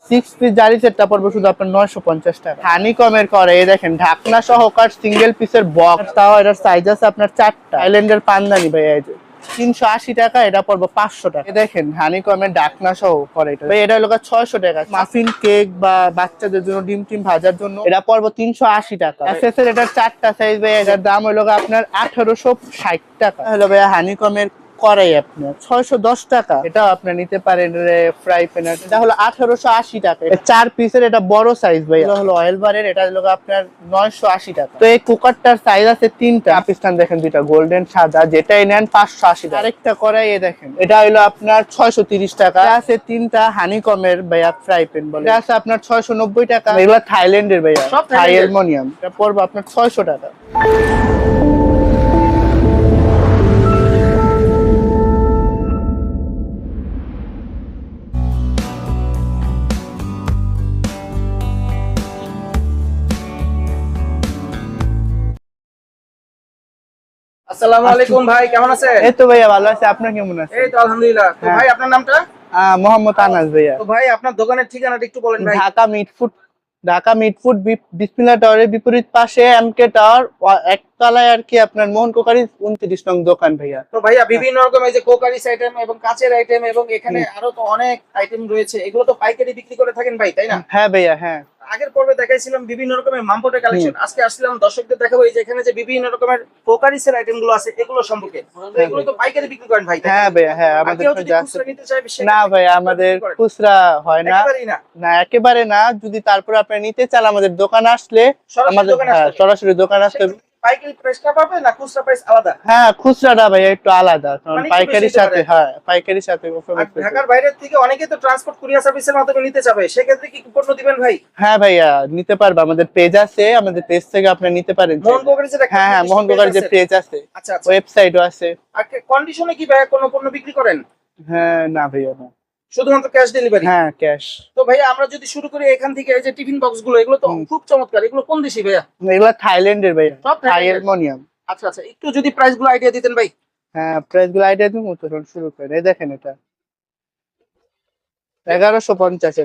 6 piece জারি সেটটা পড়বে শুধু আপনার 950 টাকা। হানিকমের করে এই দেখেন ঢাকনা সহকার সিঙ্গেল পিসের বক্স, তাও এটার সাইজ আছে আপনার 4টা। আইল্যান্ডের পান্দানি ভাই এই যে 380 টাকা, এটা পড়বে 500 টাকা। দেখেন হানিকমের ঢাকনা সহ করে এটা ভাই, এটা হলো 600 টাকা। মাফিন কেক বা বাচ্চাদের জন্য ডিম টিম ভাজার জন্য এটা পড়বে 380 টাকা। এসএস এর এটার 4টা সাইজ ভাই, এটার দাম হলো আপনার 1860 টাকা। হলো ভাই হানিকমের করাই আপনার 610 টাকা। এটাও আপনি নিতে পারেন ফ্রাই প্যান, এটা হলো 1880 টাকা। 4 পিসের এটা বড় সাইজ ভাই, এটা হলো অয়েল বারের, এটা হলো আপনার 980 টাকা। তো এই কুকারটার সাইজ আছে 3টা। পাকিস্তান দেখেন দুইটা গোল্ডেন সাদা, যেটাই নেন 580 টাকা। আরেকটা করাই দেখেন, এটা হলো আপনার 630 টাকা। আছে 3টা হানিকমের ভাইয়া ফ্রাই প্যান বলে, এটা আছে আপনার 690 টাকা। এগুলো থাইল্যান্ডের ভাইয়া, থাই অ্যালুমিনিয়াম, এটা পড়বে আপনার 600 টাকা। আসসালামু আলাইকুম ভাই, কেমন আছেন? এই তো ভাইয়া ভালো আছে, আপনার কেমন আছে? এই তো আলহামদুলিল্লাহ। তো ভাই আপনার নামটা? মোহাম্মদ আনাস ভাইয়া। তো ভাই আপনার দোকানের ঠিকানাটা একটু বলেন ভাই। ঢাকা মিটফুড বিসমিল্লাহ টাওয়ারের বিপরীত পাশে এমকে টাওয়ার, একতলায় আর কি আপনার মোহন কোকারি 29 নং দোকান ভাইয়া। তো ভাইয়া বিভিন্ন রকম এই যে কোকারিস আইটেম এবং কাচের আইটেম এবং এখানে আরো তো অনেক আইটেম রয়েছে, এগুলো তো পাইকারি বিক্রি করে থাকেন ভাই, তাই না? হ্যাঁ ভাইয়া, হ্যাঁ। আগের পর্বে দেখাইছিলাম বিভিন্ন রকমের মামপটের কালেকশন, আজকে আসলাম দর্শকদের দেখাবো এই যে এখানে যে বিভিন্ন রকমের কোকারিসের আইটেম গুলো আছে এগুলো সম্পর্কে। তো এগুলো তো পাইকারি বিক্রি করেন ভাই, তাই না? হ্যাঁ ভাইয়া, হ্যাঁ। আমাদের খুচরা নিতে চাইবে না ভাইয়া, আমাদের খুচরা হয় না, না একেবারে না। যদি তারপর আপনি নিতে চান আমাদের দোকানে আসলে, আমাদের সরাসরি দোকানে আসলে পাইকারি প্রাইসটা পাবে না খুচরা প্রাইস আলাদা? হ্যাঁ, খুচরাটা ভাইয়া একটু আলাদা, কারণ পাইকারির সাথে, হ্যাঁ পাইকারির সাথে। ঢাকার বাইরে থেকে অনেকে তো ট্রান্সপোর্ট কুরিয়ার সার্ভিসের মাধ্যমে নিতে চাবে, সেক্ষেত্রে কি পণ্য দিবেন ভাই? হ্যাঁ ভাইয়া, নিতে পারবে। আমাদের পেজ আছে, আমাদের পেজ থেকে আপনি নিতে পারেন। মোহন কোকারিজ এর হ্যাঁ হ্যাঁ, মোহন কোকারিজ এর পেজ আছে, আচ্ছা আচ্ছা, ওয়েবসাইটও আছে। আর কন্ডিশনে কি ভাই কোনো পণ্য বিক্রি করেন? হ্যাঁ, না ভাইয়া না, শুধুমাত্র ক্যাশ ডেলিভারি? হ্যাঁ ক্যাশ। তো ভাইয়া আমরা যদি শুরু করি এখান থেকে, এই যে টিফিন বক্স গুলো, এগুলো তো খুব চমৎকার, এগুলো কোন দেশি ভাইয়া? এগুলো থাইল্যান্ডের ভাইয়া, সব থাই অ্যালুমিনিয়াম। আচ্ছা আচ্ছা, একটু যদি প্রাইস গুলো আইডিয়া দিতেন ভাই। হ্যাঁ, প্রাইস গুলো আইডিয়া দিমু তো, শুরু করেন। এই দেখেন, এটা 1150।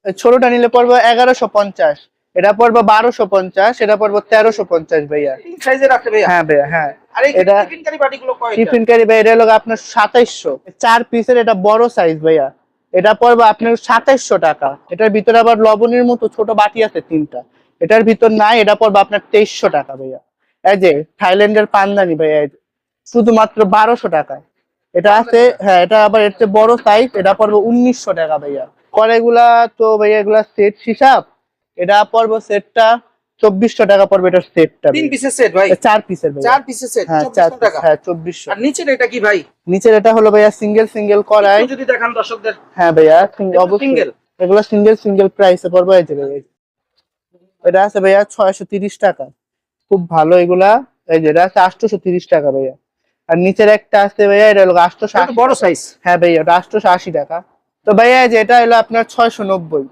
এটা ছোটটা নিলে পড়বে 1150, এটা পড়বে 1250, এটা পড়বে 1350 ভাইয়া। তিন সাইজের আছে ভাইয়া? হ্যাঁ ভাইয়া, হ্যাঁ। আর এই এটা টিফিন কারি বাটি গুলো কয়টা? টিফিন ক্যারি ভাই, এটা হলো আপনার 2700। 4 পিসের এটা বড় সাইজ ভাইয়া, এটা পড়বে আপনার 2700 টাকা। এটার ভিতরে আবার লবণের মতো ছোট বাটি আছে 3টা, এটার ভিতর নাই, এটা পড়বে আপনার 2300 টাকা ভাইয়া। এই যে থাইল্যান্ডের পান্দানি ভাইয়া, শুধুমাত্র 1200 টাকা। এটা আছে, হ্যাঁ, এটা আবার এর চেয়ে বড় সাইজ, এটা পড়বে 1900 টাকা ভাইয়া। কড়াইগুলা তো ভাইয়া এগুলা সেট হিসাব, এটা পড়বে সেটটা 2400 টাকা পড়বে। এটার সেটটা 3 পিসের সেট ভাই? 4 পিসের ভাই, 4 পিসের সেট, হ্যাঁ 2400 টাকা। হ্যাঁ 2400। আর নিচের এটা কি ভাই? নিচের এটা হলো ভাইয়া সিঙ্গেল কড়াই, একটু যদি দেখান দর্শকদের। হ্যাঁ ভাইয়া, অবশ্যই সিঙ্গেল। এগুলো সিঙ্গেল প্রাইসে পড়বে। এই যে ভাইয়া, এটা আছে ভাইয়া 630 টাকা, খুব ভালো এগুলা। এই যে এটা আছে 830 টাকা ভাইয়া। আর নিচের একটা আছে ভাইয়া, এটা হলো 880, বড় সাইজ। হ্যাঁ ভাইয়া, এটা 880 টাকা। তো ভাইয়া এই যে এটা হলো আপনার 690,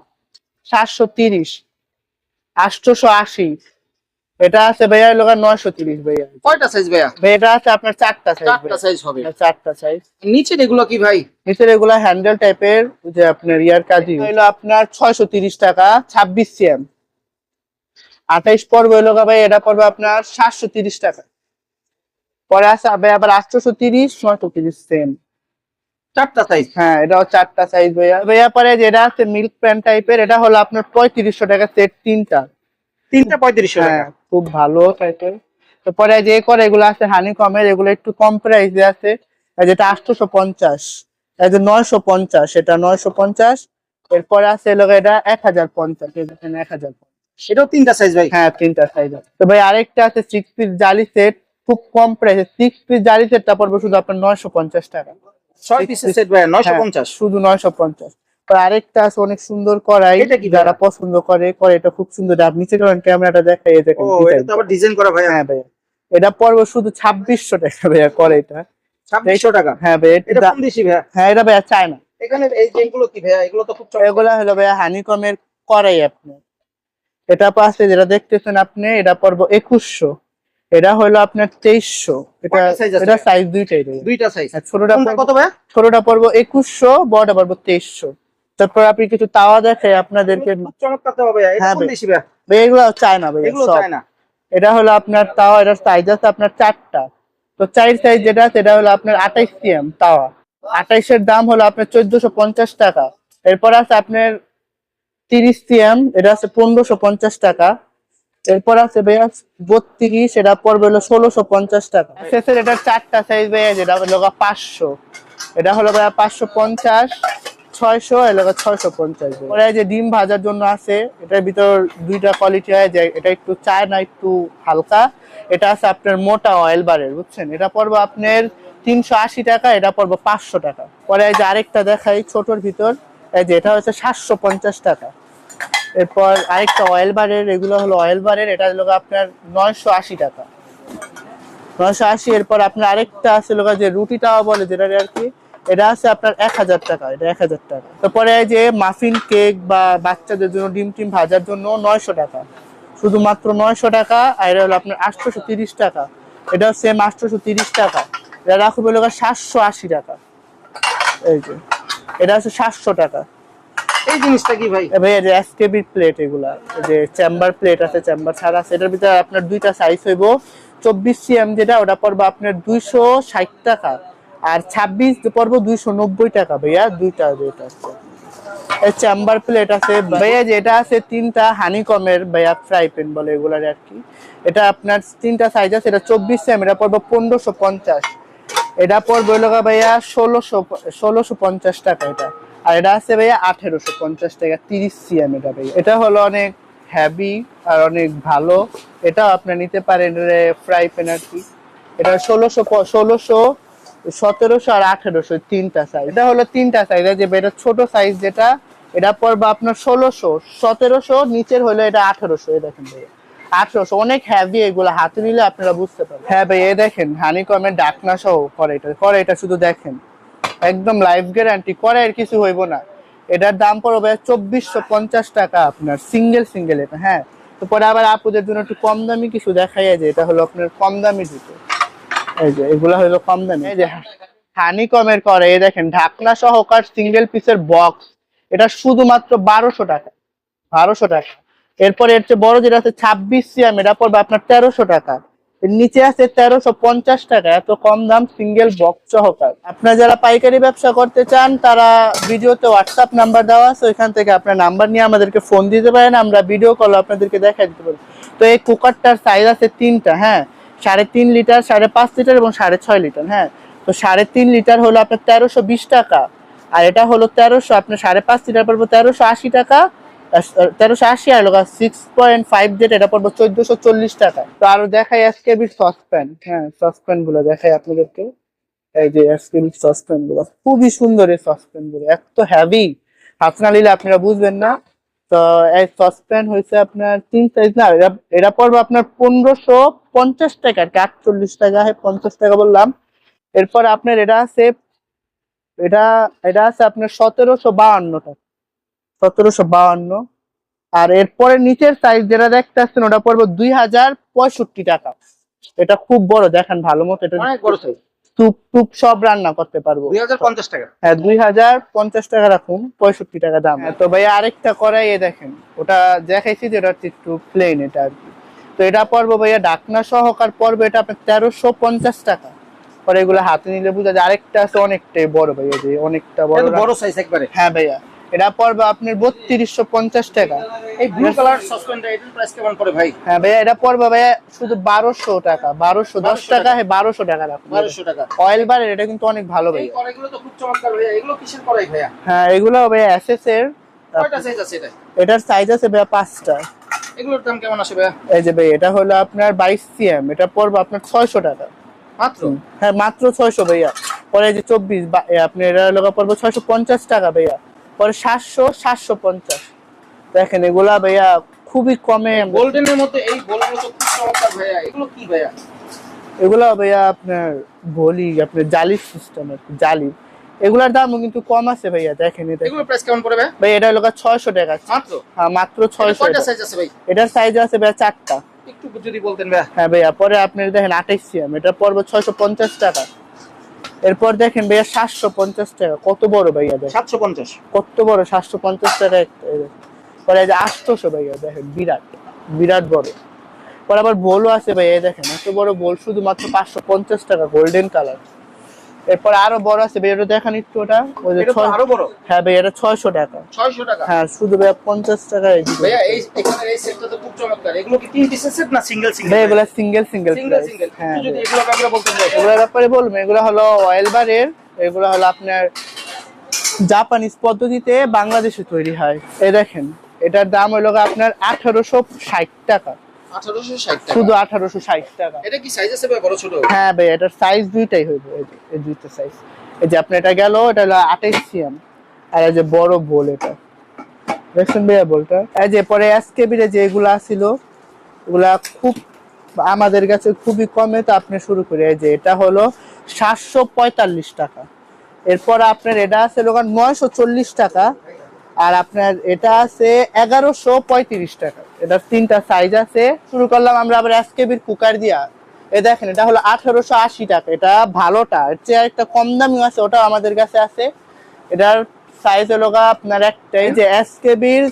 730, 880। এটা আছে ভাইয়া হলো 930 ভাইয়া। কয়টা সাইজ ভাইয়া? ভাই এটা আছে আপনার 4টা সাইজ। 4টা সাইজ হবে? 4টা সাইজ। নিচের এগুলো কি ভাই? নিচের এগুলা হ্যান্ডেল টাইপের, যে আপনার ইয়ার কাজই হলো আপনার 630 টাকা। 26 সিএম 28 পড়বে হলো ভাই, এটা পড়বে আপনার 730 টাকা। পরে আছে আবার 830, 930 সেম। 4টা সাইজ? হ্যাঁ, এটাও 4টা সাইজ ভাইয়া। ভাইয়া পরে যেটা আছে মিল্ক প্যান টাইপের, এটা হলো আপনার 3500 টাকা সেট, 3টা 3500 টাকা। হ্যাঁ, খুব ভালো টাইপের। তো পরে যে করে এগুলো আছে হানিকমের, এগুলো একটু কম প্রাইসে আছে। যেটা 850, এই যে 950, এটা 950। এরপরে আছে এলো এটা 1050, দেখেন 1050। এটাও 3টা সাইজ ভাই? হ্যাঁ 3টা সাইজ। তো ভাই আরেকটা আছে 6 পিস জালি সেট, খুব কম প্রাইসে। 6 পিস জালি সেটটা পড়বে শুধু আপনার 950 টাকা। 6 পিসের সেট ভাই 950? শুধু 950। আরেকটা আছে অনেক সুন্দর কড়াই, এটা কি যারা পছন্দ করে এটা খুব সুন্দর। আপনি নিচে করেন, ক্যামেরাটা দেখাই, এই দেখেন। ও, এটা তো আবার ডিজাইন করা ভাই? হ্যাঁ ভাই, এটা পড়বে শুধু 2600 টাকা ভাইয়া কড়াইটা। 2600 টাকা? হ্যাঁ ভাই, এটা কোন দেশি ভাইয়া? হ্যাঁ, এটা ভাইয়া চায়না। এখানে এই যে এগুলো কি ভাইয়া? এগুলো তো খুব চমৎকার। এগুলা হলো ভাইয়া হানিকমের কড়াই আপনার। এটা পাশে যেটা দেখতেছেন আপনি, এটা পড়বে 2100, এটা হলো আপনার 2300। এটা সাইজ দুইটাই ভাইয়া। দুইটা সাইজ? ছোটটা কত ভাইয়া? ছোটটা পড়বে 2100, বড়টা পড়বে 2300। তারপর আপনি কিছু তাওয়া দেখে আপনাদেরকে। খুব চমৎকার তাওয়া ভাইয়া, এটা হ্যাঁ কোন ভাই। দেশি ভাইয়া? ভাই এগুলো চায় না ভাই, এগুলো সব। চায় না। এটা হলো আপনার তাওয়া, এটার সাইজ আছে আপনার 4টা। তো 4 সাইজ যেটা আছে এটা হলো আপনার 28 সিএম তাওয়া। 28 এর দাম হলো আপনার 1450 টাকা। এরপর আছে আপনার 30 সিএম, এটা আছে 1550 টাকা। এরপর আছে ভাইয়া 32, এটা পড়বে হলো 1650 টাকা। এসএসের এটা 4টা সাইজ ভাইয়া, যেটা হলো 500, এটা হলো ভাইয়া 550, 600, এটা 650। পরে যে ডিম ভাজার জন্য আছে, এটার ভিতর 2টা কোয়ালিটি হয়, যে এটা একটু চায় না, একটু হালকা। এটা আছে আপনার মোটা অয়েল বারের, বুঝছেন? এটা পড়বে আপনার 380 টাকা, এটা পড়বে 500 টাকা। পরে এই যে আরেকটা দেখাই ছোটর ভিতর, এই যে এটা হচ্ছে 750 টাকা। এরপর আরেকটা অয়েল বারের, এগুলো হলো অয়েল বারের, এটা হলো আপনার 980 টাকা, 980। এরপর আপনার আরেকটা আছে লোক যে রুটি তাওয়া বলে যেটা আর কি, এটা আছে আপনার 1000 টাকা, এটা 1000 টাকা। তারপরে যে মাফিন কেক বা বাচ্চাদের জন্য ডিম টিম ভাজার জন্য 900 টাকা, শুধুমাত্র 900 টাকা। আর এটা হলো আপনার 830 টাকা, এটাও সেম 830 টাকা। এটা রাখবো হলো 780 টাকা। এই যে এটা হচ্ছে 700 টাকা। এই জিনিসটা কি ভাই? ভাই এই যে এসকেবি প্লেট, এগুলা এই যে চেম্বার প্লেট আছে, চেম্বার ছাড়া আছে। এটার ভিতরে আপনার 2টা সাইজ হইব। 24 সিএম যেটা, ওটা পড়বে আপনার 260 টাকা। আর 26 পড়বে 290 টাকা ভাইয়া, দুইটা যেটা আছে। এই চেম্বার প্লেট আছে ভাইয়া, যেটা আছে 3টা হানিকমের ভাইয়া, ফ্রাই প্যান বলে এগুলার আর কি। এটা আপনার 3টা সাইজ আছে, এটা 24 সিএম, এটা পড়বে 1550। এটা পড়বে হলো ভাইয়া 1650 টাকা এটা। আর এটা আছে ভাইয়া 1850 টাকা, 30 সিএম এটা ভাইয়া। এটা হলো অনেক হেভি আর অনেক ভালো, এটাও আপনি নিতে পারেন ফ্রাই প্যান আর কি। এটা 1600, 1700 আর 1800, 3টা সাইজ। এটা হলো 3টা সাইজ। যে এটা ছোট সাইজ যেটা, এটা পড়বে আপনার 1600, 1700, নিচের হলো এটা 1800। এই দেখেন ভাইয়া 1800, অনেক হেভি, এগুলো হাতে নিলে আপনারা বুঝতে পারবেন। হ্যাঁ ভাই, এই দেখেন হানিকমের ঢাকনা সহ করে এটা শুধু দেখেন, একদম লাইফ গ্যারান্টি, করে আর কিছু হইব না। এটার দাম পড়বে 2450 টাকা আপনার, সিঙ্গেল এটা। হ্যাঁ, তো পরে আবার আপুদের জন্য একটু কম দামি কিছু দেখাই, যে এটা হলো আপনার কম দামি জুতো। এই যে এগুলা হলো কম দামি। এই যে হানিকমের করে, এই দেখেন ঢাকনা সহকার সিঙ্গেল পিসের বক্স, এটা শুধুমাত্র 1200 টাকা, 1200 টাকা। এরপর এর চেয়ে বড় যেটা আছে 26 সিএম, এটা পড়বে আপনার 1300 টাকা। এর নিচে আছে 1350 টাকা, এত কম দাম সিঙ্গেল বক্স সহকার। আপনারা যারা পাইকারি ব্যবসা করতে চান, তারা ভিডিওতে হোয়াটসঅ্যাপ নাম্বার দেওয়া আছে, ওইখান থেকে আপনার নাম্বার নিয়ে আমাদেরকে ফোন দিতে পারেন, আমরা ভিডিও কল আপনাদেরকে দেখাই দিতে পারবো। তো এই কুকারটার সাইজ আছে 3টা, হ্যাঁ, 3.5 লিটার, 5.5 লিটার এবং 6.5 লিটার। হ্যাঁ, তো 3.5 লিটার হলো আপনার 1320 টাকা, আর এটা হলো 1300, আপনার 5.5 লিটার পড়বো 1380 টাকা, 1380। আর 6.5 যেটা, এটা পড়বো 1440 টাকা। তো আরো দেখাই এসকেবির সসপ্যান। হ্যাঁ, সসপ্যান গুলো দেখাই আপনাদেরকে। এই যে এসকেবির সসপ্যান গুলো খুবই সুন্দর, এই সসপ্যান গুলো এত হেভি, হাত না নিলে আপনারা বুঝবেন না। তো এই সসপ্যান হয়েছে আপনার 3 সাইজ না, এটা পড়বে আপনার 1550 টাকা, 48 টাকা, 50 টাকা বললাম। এরপর আপনার এটা আছে, এটা এটা আছে আপনার 1752 টাকা, 1752। আর এরপরে নিচের সাইজ যেটা দেখতে আসছেন, ওটা পড়বে 2065 টাকা। এটা খুব বড়, দেখেন ভালো মতো, এটা অনেক বড় সাইজ। টুপ টুপ সব রান্না করতে পারবো। 2050 টাকা। হ্যাঁ, 2050 টাকা রাখুন, 65 টাকা দাম। তো ভাই আরেকটা কড়াই, দেখেন ওটা দেখাইছি যে ওটা একটু প্লেন এটা আর কি। তো এটা পড়বে ভাইয়া ঢাকনা সহকার পড়বে এটা আপনার 1350 টাকা। পরে এগুলো হাতে নিলে বুঝা যায়। আরেকটা আছে অনেকটাই বড় ভাইয়া, যে অনেকটা বড়, বড় সাইজ একবারে। হ্যাঁ ভাইয়া, এটা পড়বে আপনার 3250 টাকা। এই ব্লু কালার সসপ্যানটা, এটার প্রাইস কেমন পড়ে ভাই? হ্যাঁ ভাইয়া, এটা পড়বে ভাইয়া শুধু 1200 টাকা, 1210 টাকা। হ্যাঁ, 1200 টাকা রাখুন। 1200 টাকা। অয়েল বারের, এটা কিন্তু অনেক ভালো এই ভাইয়া। কড়াইগুলো তো খুব চমৎকার ভাইয়া। এগুলো কিসের কড়াই ভাইয়া? হ্যাঁ, এগুলো ভাইয়া এসএস এর। কয়টা সাইজ আছে এটা? এটার সাইজ আছে ভাইয়া 5টা। এগুলোর দাম কেমন আসে ভাইয়া? এই যে ভাই, এটা হলো আপনার 22 সিএম, এটা পড়বে আপনার 600 টাকা মাত্র। হ্যাঁ, মাত্র 600 ভাইয়া। পরে এই যে 24 আপনি এটা লগা পড়বে 650 টাকা ভাইয়া। পরে 700, 750। দেখেন এগুলা ভাইয়া খুবই কমে। গোল্ডেনের মধ্যে এই গোলগুলো তো খুব চমৎকার ভাইয়া। এগুলো কি ভাইয়া? এগুলা ভাইয়া আপনার ভলি, আপনার জালি সিস্টেম, জালি। এগুলার দামও কিন্তু কম আছে ভাইয়া, দেখেন এটা। এগুলোর প্রাইস কেমন পড়বে ভাই এটা হলো 600 টাকা মাত্র। হ্যাঁ, মাত্র 600। কয়টা সাইজ আছে ভাই? এটার সাইজ আছে ভাইয়া 4টা। একটু যদি বলতেন ভাইয়া। হ্যাঁ ভাইয়া, পরে আপনি দেখেন 28 সিএম, এটা পড়বে 650 টাকা। এরপর দেখেন ভাইয়া 750 টাকা, কত বড় ভাইয়া দেখেন, 750। কত বড়, 750 টাকা একটা। এই দেখেন। পরে এই যে 800 ভাইয়া দেখেন, বিরাট বিরাট বড়। পরে আবার বোলও আছে ভাই, এই দেখেন এত বড় বোল শুধুমাত্র 550 টাকা, গোল্ডেন কালার। এরপর আরো বড় আছে ভাই, এটা দেখেন একটু, ওটা ওই যে এটা তো আরো বড়। হ্যাঁ ভাই, এটা 600 টাকা। 600 টাকা। হ্যাঁ, শুধু ভাইয়া 50 টাকায় দিবে। ভাইয়া এই এখানে এই সেটটা তো খুব চমৎকার। এগুলো কি 3 পিসের সেট না সিঙ্গেল সিঙ্গেল? ভাই এগুলা সিঙ্গেল সিঙ্গেল সিঙ্গেল সিঙ্গেল। হ্যাঁ, যদি এগুলো ব্যাপারে বলতে চাই, এগুলোর ব্যাপারে বলবো, এগুলো হলো অয়েল বারের, এগুলো হলো আপনার জাপানিজ পদ্ধতিতে বাংলাদেশে তৈরি হয়। এই দেখেন, এটার দাম হলো আপনার 1860 টাকা, 1860 টাকা। শুধু 1860 টাকা। এটা কি সাইজ আছে ভাই, বড় ছোট? হ্যাঁ ভাই, এটার সাইজ দুইটাই হইবে, এই দুইটা সাইজ। এই যে আপনার এটা গেল, এটা হলো 28 সিএম, আর এই যে বড় বোল, এটা দেখছেন ভাইয়া বোলটা। এই যে পরে এসকেবির যে এগুলা ছিল, এগুলা খুব আমাদের কাছে খুবই কমে, তো আপনি শুরু করে। এই যে এটা হলো 745 টাকা। এরপর আপনার এটা আছে লোক 940 টাকা, আর আপনার এটা আছে 1135 টাকা। এটার 3টা সাইজ আছে। শুরু করলাম আমরা আবার এসকেবির কুকার দিয়া। এই দেখেন, এটা হলো 1880 টাকা, এটা ভালোটা। এর চেয়ে একটা কম দামিও আছে, ওটাও আমাদের কাছে আছে। এটার সাইজ হলো আপনার একটাই, যে এসকেবির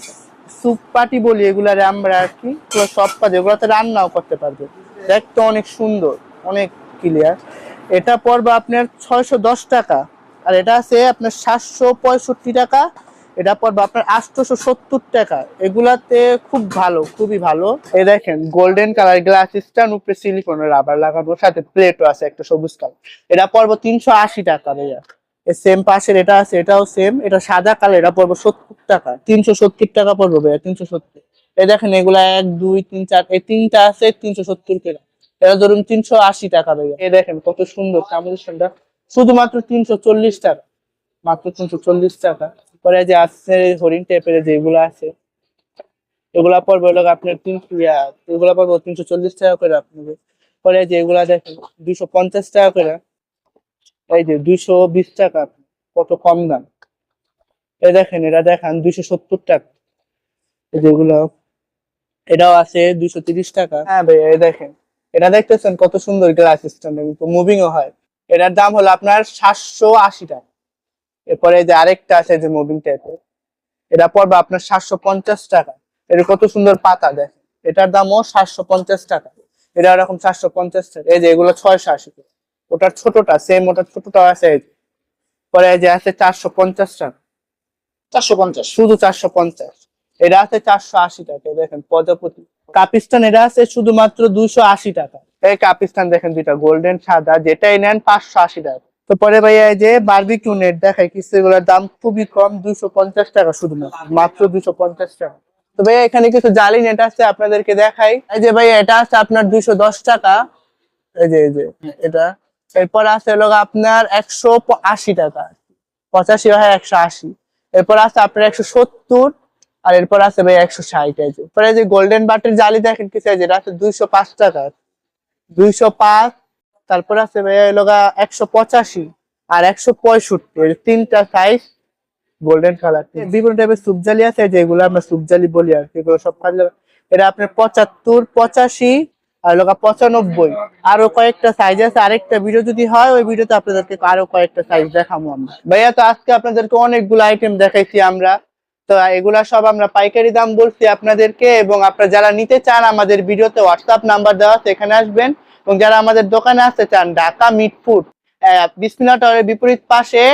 সুপ পাটি বলি এগুলারে আমরা আর কি, সব কাজে এগুলাতে রান্নাও করতে পারবে। দেখতে অনেক সুন্দর, অনেক ক্লিয়ার। এটা পড়বে আপনার 610 টাকা, আর এটা আছে আপনার 765 টাকা। এটা পড়বে আপনার 870 টাকা। এগুলাতে খুব ভালো, খুবই ভালো। এই দেখেন গোল্ডেন কালার গ্লাস স্টান, উপরে সিলিকনের রাবার লাগানো, সাথে প্লেটও আছে একটা সবুজ কালার। এটা পড়বে 380 টাকা ভাইয়া। সেম পাশের এটা আছে, এটাও সেম, এটা সাদা কালার, এটা পড়বে 70 টাকা, 370 টাকা পড়বে ভাইয়া, 370। এই দেখেন এগুলা 1 2 3 4, এই 3টা আছে 370 টাকা। এটা ধরুন 380 টাকা ভাইয়া। এই দেখেন কত সুন্দর কম্বিনেশনটা, শুধুমাত্র 340 টাকা, মাত্র 340 টাকা। পরে যে আছে হরিণ টাইপের যেগুলো আছে, এগুলা পড়বে হলো আপনার এগুলা পড়বে 340 টাকা করে আপনাদের। পরে যে এগুলা দেখেন 250 টাকা করে। এই যে 220 টাকা, কত কম দাম। এই দেখেন, এটা দেখেন 270 টাকা। এই যেগুলো, এটাও আছে 230 টাকা। হ্যাঁ ভাই, এই দেখেন, এটা দেখতেছেন কত সুন্দর গ্লাস স্ট্যান্ড, মুভিং ও হয়। এটার দাম হলো আপনার 780 টাকা। এরপরে যে আরেকটা আছে যে মুভিং টাইপের, এটা পড়বে আপনার 750 টাকা। এটা কত সুন্দর পাতা দেখেন, এটার দামও 750 টাকা। এটা এরকম 750 টাকা। এই যে এগুলো 680 টাকা। ওটার ছোটটা সেম, ওটার ছোটটাও আছে। পরে এই যে আছে 450 টাকা, 450 শুধু 450। এটা আছে 480 টাকা। দেখেন প্রজাপতি কাপিস্তান, এটা আছে শুধুমাত্র 280 টাকা। এই কাপিস্তান দেখেন দুইটা, গোল্ডেন সাদা, যেটাই নেন 580 টাকা। তো পরে ভাইয়া এই যে বারবিকিউ নেট দেখাই কিছু, এগুলোর দাম খুবই কম, 250 টাকা, শুধুমাত্র মাত্র 250 টাকা। তো ভাইয়া এখানে কিছু জালি নেট আছে, আপনাদেরকে দেখাই। এই যে ভাইয়া এটা আছে আপনার 210 টাকা। এই যে এটা। এরপর আছে লোক আপনার 180 টাকা, 85 হয় 180। এরপর আছে আপনার 170, আর এরপর আছে ভাই 160। এই যে পরে যে গোল্ডেন বাটের জালি দেখেন কি সাইজ, এটা আছে 205 টাকা, 205। তারপর আছে ভাই লগা 185 আর 165, এর 3টা সাইজ গোল্ডেন কালার। বিভিন্ন টাইপের সুপ জালি আছে, যেগুলো আমরা সুপ জালি বলি আর কি, এগুলো সব কাজে। এটা আপনার 75, 85 আর লগা 95। আরো কয়েকটা সাইজ আছে, আরেকটা ভিডিও যদি হয় ওই ভিডিওতে আপনাদেরকে আরো কয়েকটা সাইজ দেখাবো আমরা। ভাইয়া তো আজকে আপনাদেরকে অনেকগুলো আইটেম দেখাইছি আমরা, তো এগুলা সব আমরা পাইকারি দাম বলছি আপনাদেরকে। এবং আপনারা যারা নিতে চান, আমাদের ভিডিওতে হোয়াটসঅ্যাপ নাম্বার দেওয়া আছে, এখানে আসবেন। এবং যারা আমাদের দোকানে আসতে চান, ঢাকা মিটফুড বিসমিল্লাহ টাওয়ারের বিপরীত পাশে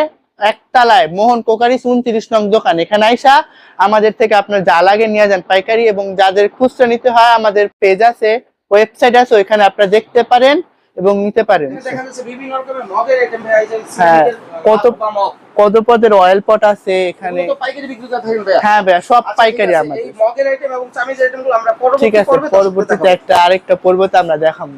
একতলায় মোহন কোকারিস 29 নং দোকান, এখানে আইসা আমাদের থেকে আপনার যা লাগে নিয়ে যান পাইকারি। এবং যাদের খুচরা নিতে হয়, আমাদের পেজ আছে, ওয়েবসাইট আছে, ওইখানে আপনারা দেখতে পারেন এবং নিতে পারেন। দেখা যাচ্ছে বিভিন্ন রকমের মগের আইটেম ভাই, এই যে হ্যাঁ, কত কত পদের অয়েল পট আছে এখানে। তো পাইকারি বিক্রেতা থাকেন ভাই? হ্যাঁ ভাই, সব আচ্ছা, পাইকারি ঠিক আছে। আমাদের। এই মগের আইটেম এবং চামিজের আইটেমগুলো আমরা ঠিক আছে, পরবর্তীতে আরেকটা পর্বতে আমরা দেখাবো।